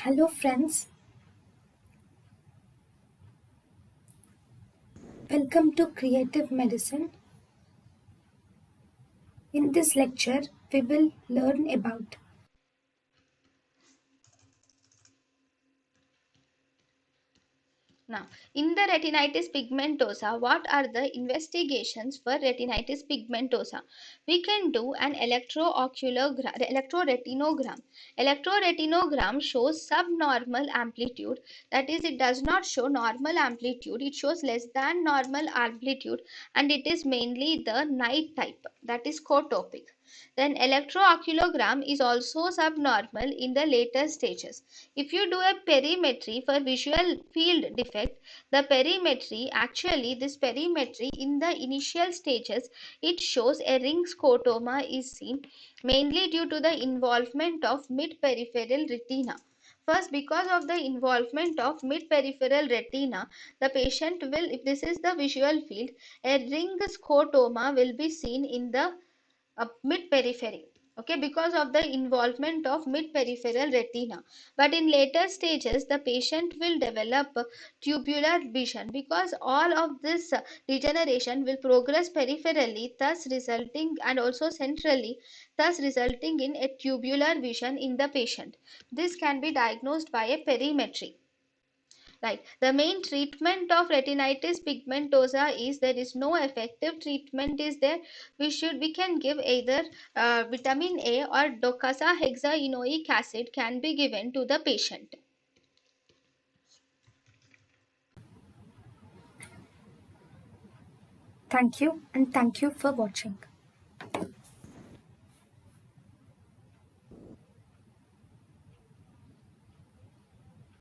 Hello friends, welcome to Creative Medicine. In this lecture, we will learn about Now, in the retinitis pigmentosa, what are the investigations for retinitis pigmentosa? We can do an electroretinogram. Electroretinogram shows subnormal amplitude, that is, it does not show normal amplitude, it shows less than normal amplitude, and it is mainly the night type, that is cotopic. Then electrooculogram is also subnormal in the later stages. If you do a perimetry for visual field defect, the perimetry, actually this perimetry in the initial stages, it shows a ring scotoma is seen, mainly due to the involvement of mid-peripheral retina. First, because of the involvement of mid-peripheral retina, the patient will, if this is the visual field, a ring scotoma will be seen in the mid periphery, okay, because of the involvement of mid peripheral retina. But in later stages the patient will develop tubular vision, because all of this degeneration will progress peripherally, thus resulting, and also centrally, thus resulting in a tubular vision in the patient. This can be diagnosed by a perimetry. Right. The main treatment of retinitis pigmentosa is there is no effective treatment is there. We can give either vitamin A or docosahexaenoic acid can be given to the patient. thank you and thank you for watching.